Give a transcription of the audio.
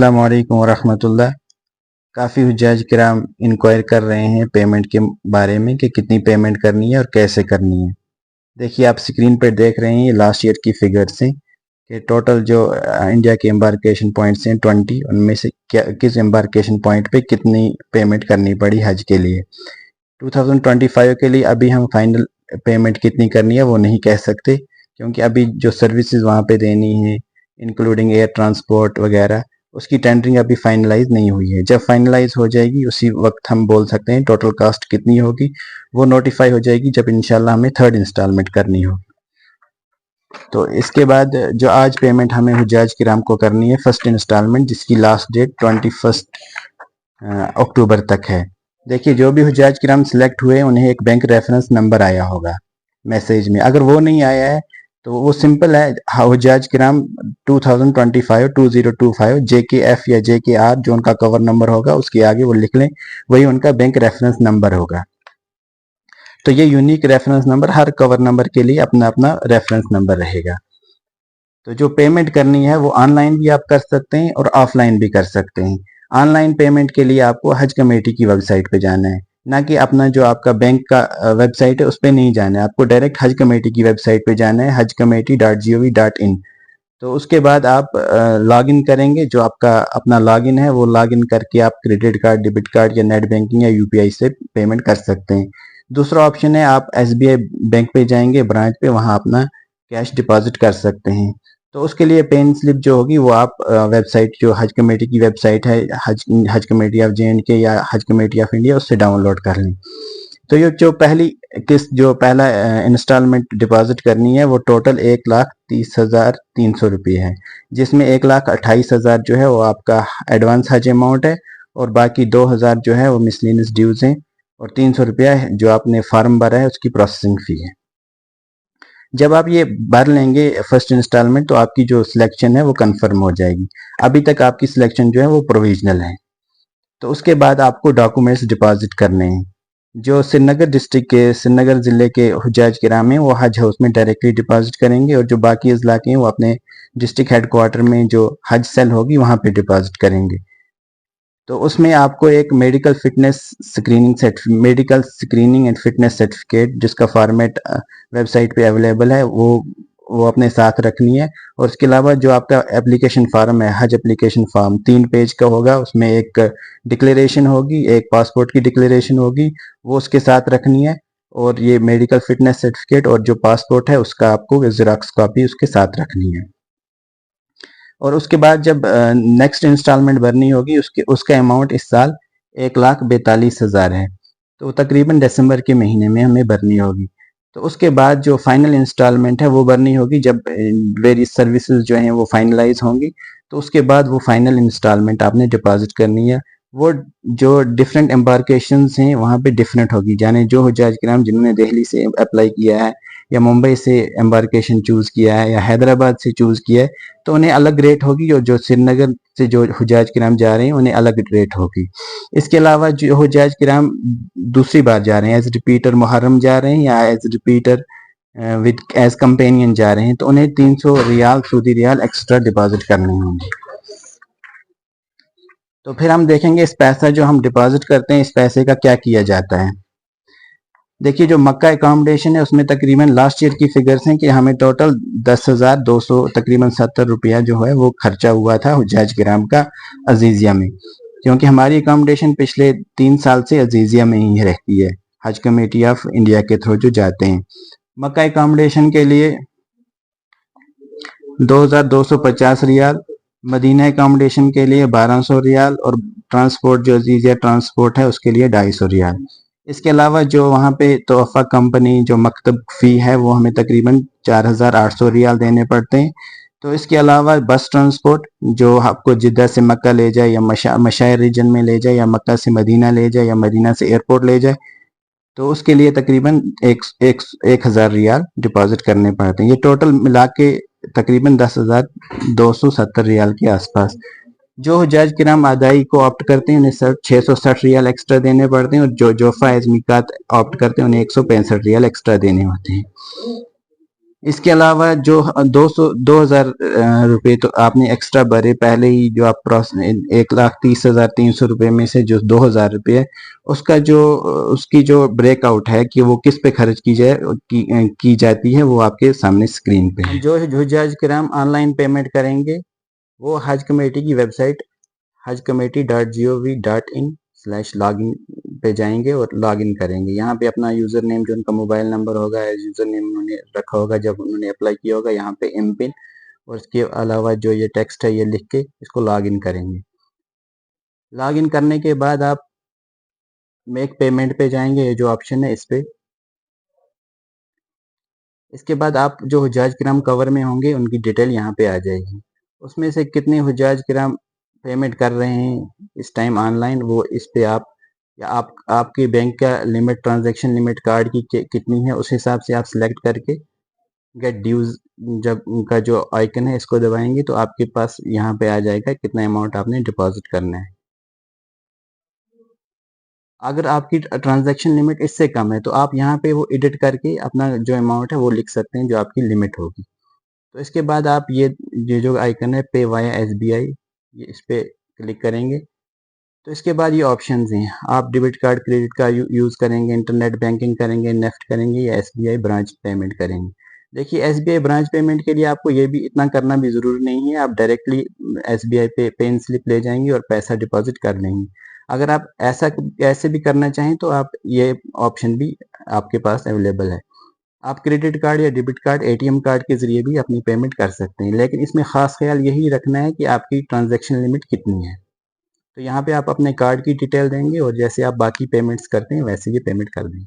अस्सलाम वालेकुम वरहमतुल्लाह। काफ़ी हुज्जाज किराम इंक्वायर कर रहे हैं पेमेंट के बारे में कि कितनी पेमेंट करनी है और कैसे करनी है। देखिए आप स्क्रीन पर देख रहे हैं ये लास्ट ईयर की फिगर्स हैं कि टोटल जो इंडिया के एम्बार्केशन पॉइंट्स हैं 20, उनमें से क्या किस एम्बार्केशन पॉइंट पे कितनी पेमेंट करनी पड़ी हज के लिए। 2025 के लिए अभी हम फाइनल पेमेंट कितनी करनी है वो नहीं कह सकते, क्योंकि अभी जो सर्विसेज वहाँ पे देनी है इंक्लूडिंग एयर ट्रांसपोर्ट वगैरह, उसकी टेंडरिंग अभी फाइनलाइज नहीं हुई है। जब फाइनलाइज हो जाएगी उसी वक्त हम बोल सकते हैं टोटल कास्ट कितनी होगी। वो नोटिफाई हो जाएगी जब इंशाल्लाह हमें थर्ड इंस्टॉलमेंट करनी होगी। तो इसके बाद जो आज पेमेंट हमें हुज्जाज किराम को करनी है फर्स्ट इंस्टॉलमेंट, जिसकी लास्ट डेट 21 अक्टूबर तक है। देखिए जो भी हुज्जाज किराम सिलेक्ट हुए उन्हें एक बैंक रेफरेंस नंबर आया होगा मैसेज में। अगर वो नहीं आया है तो वो सिंपल है, हुज्जाज किराम 2025 JKF या JKR जो उनका कवर नंबर होगा उसके आगे वो लिख लें, वही उनका बैंक रेफरेंस नंबर होगा। तो ये यूनिक रेफरेंस नंबर, हर कवर नंबर के लिए अपना अपना रेफरेंस नंबर रहेगा। तो जो पेमेंट करनी है वो ऑनलाइन भी आप कर सकते हैं और ऑफलाइन भी कर सकते हैं। ऑनलाइन पेमेंट के लिए आपको हज कमेटी की वेबसाइट पे जाना है, ना कि अपना जो आपका बैंक का वेबसाइट है उस पर नहीं जाना है। आपको डायरेक्ट हज कमेटी की वेबसाइट पे जाना है, hajcommittee.gov.in। तो उसके बाद आप लॉगिन करेंगे, जो आपका अपना लॉगिन है वो लॉगिन करके आप क्रेडिट कार्ड, डेबिट कार्ड या नेट बैंकिंग या यूपीआई से पेमेंट कर सकते हैं। दूसरा ऑप्शन है आप एसबीआई बैंक पे जाएंगे ब्रांच पे, वहां अपना कैश डिपॉजिट कर सकते हैं। तो उसके लिए पेन स्लिप जो होगी वो आप वेबसाइट, जो हज कमेटी की वेबसाइट है हज कमेटी ऑफ JNK या हज कमेटी ऑफ इंडिया, उससे डाउनलोड कर लें। तो ये जो पहली किस्त, जो पहला इंस्टॉलमेंट डिपॉजिट करनी है वो टोटल 1,30,300 रुपये है, जिसमें 1,28,000 जो है वो आपका एडवांस हज अमाउंट है और बाकी 2,000 जो है वो मिसलेनियस ड्यूज हैं और 300 रुपया जो आपने फॉर्म भरा है उसकी प्रोसेसिंग फी है। जब आप ये भर लेंगे फर्स्ट इंस्टॉलमेंट तो आपकी जो सिलेक्शन है वो कंफर्म हो जाएगी। अभी तक आपकी सिलेक्शन जो है वो प्रोविजनल है। तो उसके बाद आपको डॉक्यूमेंट्स डिपॉजिट करने हैं। जो श्रीनगर डिस्ट्रिक्ट के, श्रीनगर ज़िले के हुज्जाज किराम हैं वो हज हाउस में डायरेक्टली डिपॉजिट करेंगे, और जो बाकी अजला के हैं वो अपने डिस्ट्रिक्ट हेडक्वार्टर में जो हज सेल होगी वहाँ पे डिपॉजिट करेंगे। तो उसमें आपको एक medical screening and fitness certificate, जिसका फॉर्मेट वेबसाइट पे अवेलेबल है, वो अपने साथ रखनी है। और उसके अलावा जो आपका एप्लीकेशन फॉर्म है, हज एप्लीकेशन फॉर्म 3 पेज का होगा, उसमें एक डिक्लेरेशन होगी, एक पासपोर्ट की डिक्लेरेशन होगी, वो उसके साथ रखनी है। और ये मेडिकल फिटनेस सर्टिफिकेट और जो पासपोर्ट है उसका आपको ज़ेरॉक्स कॉपी उसके साथ रखनी है। और उसके बाद जब नेक्स्ट इंस्टॉलमेंट भरनी होगी उसका अमाउंट इस साल 1,42,000 है, तो तकरीबन दिसंबर के महीने में हमें भरनी होगी। तो उसके बाद जो फाइनल इंस्टॉलमेंट है वो भरनी होगी जब वेरियस सर्विसेज जो हैं वो फाइनलाइज होंगी। तो उसके बाद वो फाइनल इंस्टॉलमेंट आपने डिपॉजिट करनी है। वो जो डिफरेंट एम्बार्केशंस हैं वहाँ पे डिफरेंट होगी, यानी जो हुज्जाज किराम जिन्होंने दिल्ली से अप्लाई किया है या मुंबई से एम्बार्केशन चूज़ किया है या हैदराबाद से चूज़ किया है तो उन्हें अलग रेट होगी, और जो श्रीनगर से जो हुज्जाज किराम जा रहे हैं उन्हें अलग रेट होगी। इसके अलावा जो हुज्जाज किराम दूसरी बार जा रहे हैं, एज रिपीटर मुहर्रम जा रहे हैं या as repeater with as companion जा रहे हैं, तो उन्हें 300 रियाल सऊदी रियाल एक्स्ट्रा डिपॉजिट करने होंगे। तो फिर हम देखेंगे इस पैसा जो हम डिपॉजिट करते हैं इस पैसे का क्या किया जाता है। देखिए जो मक्का अकोमोडेशन है उसमें तकरीबन लास्ट ईयर की फिगर्स हैं कि हमें टोटल 10,200 तकरीबन 70 रुपया जो है वो खर्चा हुआ था हुज्जाज किराम का अजीजिया में, क्योंकि हमारी अकोमोडेशन पिछले 3 साल से अजीजिया में ही रहती है, हज कमेटी ऑफ इंडिया के थ्रू जो जाते हैं। मक्का अकोमोडेशन के लिए 2,250 रियाल, मदीना अकोमोडेशन के लिए 1,200 रियाल, और ट्रांसपोर्ट जो अजीजिया ट्रांसपोर्ट है उसके लिए 250 रियाल। इसके अलावा जो वहाँ पे तोहफा कंपनी जो मकतब फ़ी है वो हमें तकरीबन 4,800 रियाल देने पड़ते हैं। तो इसके अलावा बस ट्रांसपोर्ट जो आपको जिद्दा से मक्का ले जाए या मशायर रीजन में ले जाए या मक्का से मदीना ले जाए या मदीना से एयरपोर्ट ले जाए, तो उसके लिए तकरीबन 1,000 रियाल डिपॉजिट करने पड़ते हैं। ये टोटल मिला के तकरीबन 10,270 रियाल के आसपास। जो हुज्जाज किराम अदाई को ऑप्ट करते हैं उन्हें सिर्फ 660 रियाल एक्स्ट्रा देने पड़ते हैं, और जो जोफा एज मिकात ऑप्ट करते हैं उन्हें 165 रियाल एक्स्ट्रा देने होते हैं। इसके अलावा जो 2,000 रुपये तो आपने एक्स्ट्रा भरे पहले ही, जो आप 1,30,300 रुपये में से जो 2,000 रुपये है, उसका जो उसकी जो ब्रेकआउट है कि वो किस पे खर्च की जाती है, वो आपके सामने स्क्रीन पे है। जो हुज्जाज किराम ऑनलाइन पेमेंट करेंगे वो हज कमेटी की वेबसाइट hajcommittee.gov.in/login पे जाएंगे और लॉगिन करेंगे। यहाँ पे अपना यूज़र नेम, जो उनका मोबाइल नंबर होगा, यूज़र नेम उन्होंने रखा होगा जब उन्होंने अप्लाई किया होगा, यहाँ पे एम पिन, और इसके अलावा जो ये टेक्स्ट है ये लिख के इसको लॉगिन करेंगे। लॉगिन करने के बाद आप मेक पेमेंट पे जाएंगे, ये जो ऑप्शन है इस पे। इसके बाद आप जो हुज्जाज किराम कवर में होंगे उनकी डिटेल यहाँ पे आ जाएगी। उसमें से कितने हुज्जाज किराम पेमेंट कर रहे हैं इस टाइम ऑनलाइन, वो इस पे आप, या आपके बैंक का लिमिट, ट्रांजैक्शन लिमिट कार्ड की कितनी है, उस हिसाब से आप सिलेक्ट करके गेट ड्यूज जब उनका जो आइकन है इसको दबाएंगे तो आपके पास यहाँ पे आ जाएगा कितना अमाउंट आपने डिपॉजिट करना है। अगर आपकी ट्रांजैक्शन लिमिट इससे कम है तो आप यहाँ पे वो एडिट करके अपना जो अमाउंट है वो लिख सकते हैं जो आपकी लिमिट होगी। तो इसके बाद आप ये जो आइकन है पे वाया SBI, ये इस पे क्लिक करेंगे। तो इसके बाद ये ऑप्शंस हैं, आप debit card, credit card use करेंगे, इंटरनेट बैंकिंग करेंगे, नेफ्ट करेंगे, या SBI ब्रांच पेमेंट करेंगे। देखिए SBI ब्रांच पेमेंट के लिए आपको ये भी इतना करना भी ज़रूरी नहीं है, आप डायरेक्टली SBI पे पेन स्लिप ले जाएंगे और पैसा डिपॉजिट कर लेंगे। अगर आप ऐसे भी करना चाहें तो आप ये ऑप्शन भी आपके पास अवेलेबल है। आप क्रेडिट कार्ड या डेबिट कार्ड, ATM कार्ड के ज़रिए भी अपनी पेमेंट कर सकते हैं, लेकिन इसमें ख़ास ख्याल यही रखना है कि आपकी ट्रांजैक्शन लिमिट कितनी है। तो यहाँ पे आप अपने कार्ड की डिटेल देंगे और जैसे आप बाकी पेमेंट्स करते हैं वैसे ये पेमेंट कर देंगे।